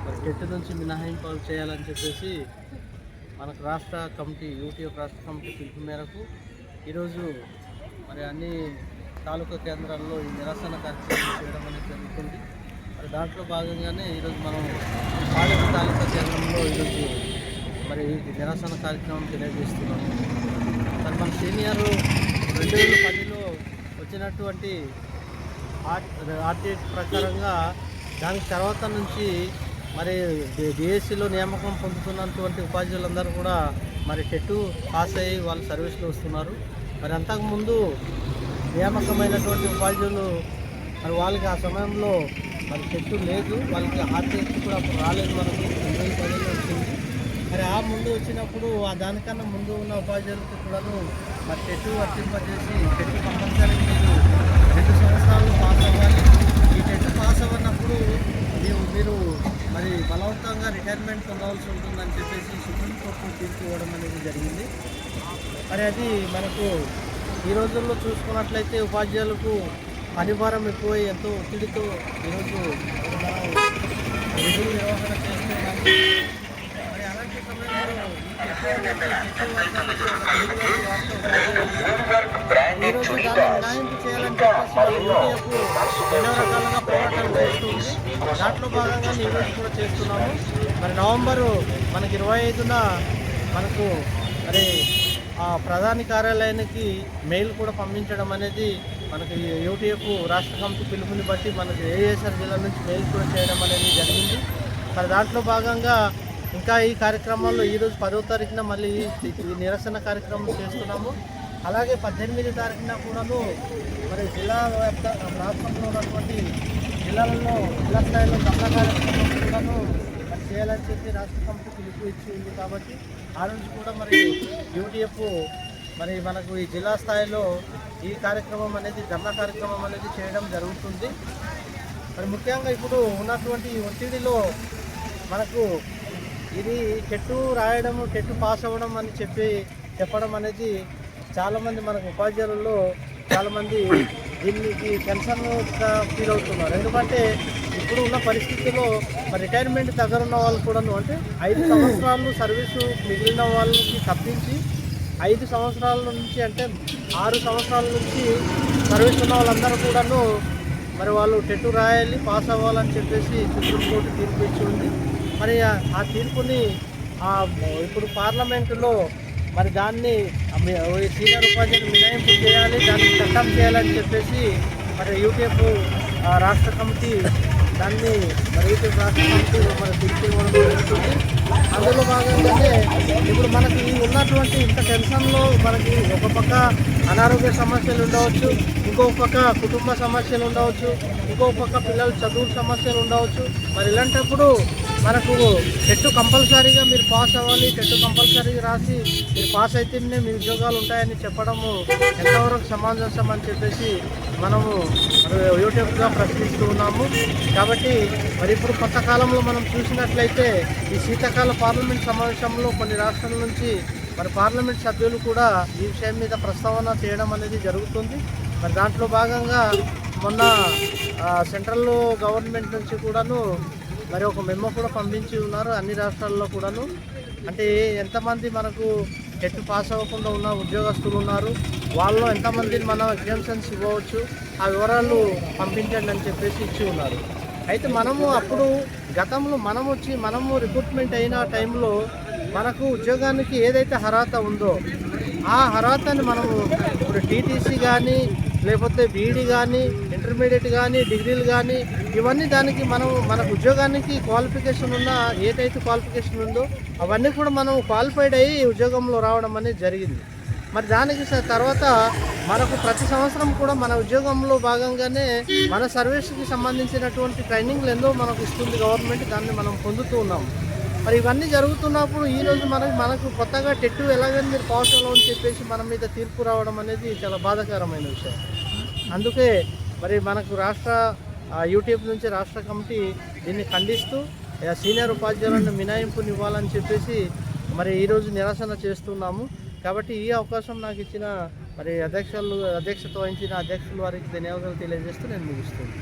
మరి టెట్ నుంచి మినహాయింపులు చేయాలని చెప్పేసి మనకు రాష్ట్ర కమిటీ యూటీఎఫ్ రాష్ట్ర కమిటీ పిలుపు మేరకు ఈరోజు మరి అన్ని తాలూకా కేంద్రాల్లో ఈ నిరసన కార్యక్రమం చేయడం అనేది జరుగుతుంది. మరి దాంట్లో భాగంగానే ఈరోజు మనం పాలక తాలూకా కేంద్రంలో ఈరోజు మరి నిరసన కార్యక్రమం తెలియజేస్తున్నాము. మరి మన సీనియర్ 2010లో వచ్చినటువంటి ఆర్టీఐ ప్రకారంగా దానికి తర్వాత నుంచి మరి డిఎస్సిలో నియామకం పొందుతున్నటువంటి ఉపాధ్యాయులందరూ కూడా మరి టెట్ పాస్ అయ్యి వాళ్ళు సర్వీస్లో వస్తున్నారు. మరి అంతకుముందు నియామకమైనటువంటి ఉపాధ్యాయులు మరి వాళ్ళకి ఆ సమయంలో మరి టెట్ లేదు, వాళ్ళకి ఆర్టీఐ కూడా అప్పుడు రాలేదు, మనకు 2010లో వచ్చింది. మరి ఆ ముందు వచ్చినప్పుడు ఆ దానికన్నా ముందు ఉన్న ఉపాధ్యాయులకు కూడాను మరి టెట్ వర్తింపజేసి టెట్ కంపల్సరీ మీరు 2 సంవత్సరాలు పాస్ అవ్వాలి. ఈ టెట్ పాస్ అవ్వనప్పుడు మీరు మరి బలవంతంగా రిటైర్మెంట్ పొందవలసి ఉంటుందని చెప్పేసి సుప్రీంకోర్టు తీర్పు ఇవ్వడం అనేది జరిగింది. మరి అది మనకు ఈ రోజుల్లో చూసుకున్నట్లయితే ఉపాధ్యాయులకు పనిభారం ఎక్కువై ఎంతో ఒత్తిడితో ఈరోజు విధులు నిర్వహణ చేస్తున్నాము. మరి అలాంటి సమయంలో ఈరోజు దాన్ని మినహాయింపు చేయాలని చెప్పేసి యూటీఎఫ్ ఎన్నో రకాలుగా పోరాటాలు చేస్తుంది. దాంట్లో భాగంగా ఈరోజు కూడా చేస్తున్నాము. మరి నవంబరు మనకి 25న మనకు మరి ప్రధాని కార్యాలయానికి మెయిల్ కూడా పంపించడం అనేది మనకి యూటీఎఫ్ రాష్ట్ర కమిటీ పిలుపుని బట్టి మనకి ఏఎస్ఆర్ జిల్లా నుంచి మెయిల్ కూడా చేయడం అనేది జరిగింది. మరి దాంట్లో భాగంగా ఇంకా ఈ కార్యక్రమంలో ఈరోజు 10వ తారీఖున మళ్ళీ ఈ నిరసన కార్యక్రమం చేస్తున్నాము. అలాగే 18వ తారీఖున కూడాను మరి జిల్లా రాష్ట్రంలో ఉన్నటువంటి జిల్లాలలో జిల్లా స్థాయిలో ధర్నా కార్యక్రమం కూడాను మరి చేయాలని చెప్పి రాష్ట్ర కమిటీ పిలుపు ఇచ్చి ఉంది. కాబట్టి ఆ రోజు కూడా మరి యూటీఎఫ్ మరి మనకు ఈ జిల్లా స్థాయిలో ఈ కార్యక్రమం అనేది ధర్నా కార్యక్రమం అనేది చేయడం జరుగుతుంది. మరి ముఖ్యంగా ఇప్పుడు ఉన్నటువంటి ఒత్తిడిలో మనకు ఇది టెట్ రాయడం టెట్ పాస్ అవ్వడం అని చెప్పడం అనేది చాలామంది మనకు ఉపాధ్యాయులలో చాలామంది దీనికి టెన్షన్గా ఫీల్ అవుతున్నారు. ఎందుకంటే ఇప్పుడు ఉన్న పరిస్థితుల్లో రిటైర్మెంట్ దగ్గర ఉన్న వాళ్ళు కూడాను అంటే 5 సంవత్సరాలు సర్వీసు మిగిలిన వాళ్ళకి తప్పించి 5 సంవత్సరాల నుంచి అంటే 6 సంవత్సరాల నుంచి సర్వీస్ ఉన్న వాళ్ళందరూ కూడాను మరి వాళ్ళు టెట్ రాయాలి, పాస్ అవ్వాలని చెప్పేసి సుప్రీంకోర్టు తీర్పు ఇచ్చి ఉంది. మరి ఆ తీర్పుని ఇప్పుడు పార్లమెంటులో మరి దాన్ని సీనియర్ ఉపాధ్యాయులు మినహాయింపు చేయాలి, దాన్ని చట్టం చేయాలని చెప్పేసి మరి యూటీఎఫ్ రాష్ట్ర కమిటీ దాన్ని మరి యూటీఎఫ్ రాష్ట్ర కమిటీ మరి తీర్పు ఇవ్వడం జరుగుతుంది. అందులో భాగంగానే ఇప్పుడు మనకి ఉన్నటువంటి ఇంత టెన్షన్లో మనకి ఒక పక్క అనారోగ్య సమస్యలు ఉండవచ్చు, ఇంకొక పక్క కుటుంబ సమస్యలు ఉండవచ్చు, ఇంకొక పక్క పిల్లల చదువు సమస్యలు ఉండవచ్చు. మరి ఇలాంటప్పుడు మనకు టెట్ కంపల్సరీగా మీరు పాస్ అవ్వాలి, టెట్ కంపల్సరీగా రాసి మీరు పాస్ అయితేనే మీ ఉద్యోగాలు ఉంటాయని చెప్పడము ఎంతవరకు సమంజసం అని చెప్పేసి మనము యూట్యూబ్గా ప్రశ్నిస్తూ ఉన్నాము. కాబట్టి మరి ఇప్పుడు కొంతకాలంలో మనం చూసినట్లయితే ఈ శీతాకాల పార్లమెంట్ సమావేశంలో కొన్ని రాష్ట్రాల నుంచి మరి పార్లమెంట్ సభ్యులు కూడా ఈ విషయం మీద ప్రస్తావన చేయడం అనేది జరుగుతుంది. మరి దాంట్లో భాగంగా మొన్న సెంట్రల్ గవర్నమెంట్ నుంచి కూడాను మరి ఒక మెమో కూడా పంపించి ఉన్నారు అన్ని రాష్ట్రాల్లో కూడాను. అంటే ఎంతమంది మనకు టెట్ పాస్ అవ్వకుండా ఉన్న ఉద్యోగస్తులు ఉన్నారు, వాళ్ళలో ఎంతమందిని మనం ఎగ్జామ్షన్స్ ఇవ్వవచ్చు, ఆ వివరాలు పంపించండి అని చెప్పేసి ఇచ్చి ఉన్నారు. అయితే మనము అప్పుడు గతంలో మనము రిక్రూట్మెంట్ అయిన టైంలో మనకు ఉద్యోగానికి ఏదైతే అర్హత ఉందో ఆ అర్హతని మనము ఇప్పుడు టీటీసీ కానీ లేకపోతే బీఈడీ కానీ ఇంటర్మీడియట్ కానీ డిగ్రీలు కానీ ఇవన్నీ దానికి మనకు ఉద్యోగానికి క్వాలిఫికేషన్ ఉన్న ఏదైతే క్వాలిఫికేషన్ ఉందో అవన్నీ కూడా మనం క్వాలిఫైడ్ అయ్యి ఉద్యోగంలో రావడం అనేది జరిగింది. మరి దానికి తర్వాత మనకు ప్రతి సంవత్సరం కూడా మన ఉద్యోగంలో భాగంగానే మన సర్వీస్కి సంబంధించినటువంటి ట్రైనింగ్లు ఎన్నో మనకు ఇస్తుంది గవర్నమెంట్, దాన్ని మనం పొందుతూ ఉన్నాము. మరి ఇవన్నీ జరుగుతున్నప్పుడు ఈరోజు మనకు కొత్తగా టెట్ ఎలాగని మీరు పాస్ అవ్వాలని చెప్పేసి మన మీద తీర్పు రావడం అనేది చాలా బాధాకరమైన విషయం. అందుకే మరి మనకు రాష్ట్ర యూటీఎఫ్ నుంచి రాష్ట్ర కమిటీ దీన్ని ఖండిస్తూ సీనియర్ ఉపాధ్యాయులను మినహాయింపుని ఇవ్వాలని చెప్పేసి మరి ఈరోజు నిరసన చేస్తున్నాము. కాబట్టి ఈ అవకాశం నాకు ఇచ్చిన మరి అధ్యక్షత వహించిన అధ్యక్షుల వారికి ధన్యవాదాలు తెలియజేస్తూ నేను ముగిస్తున్నాను.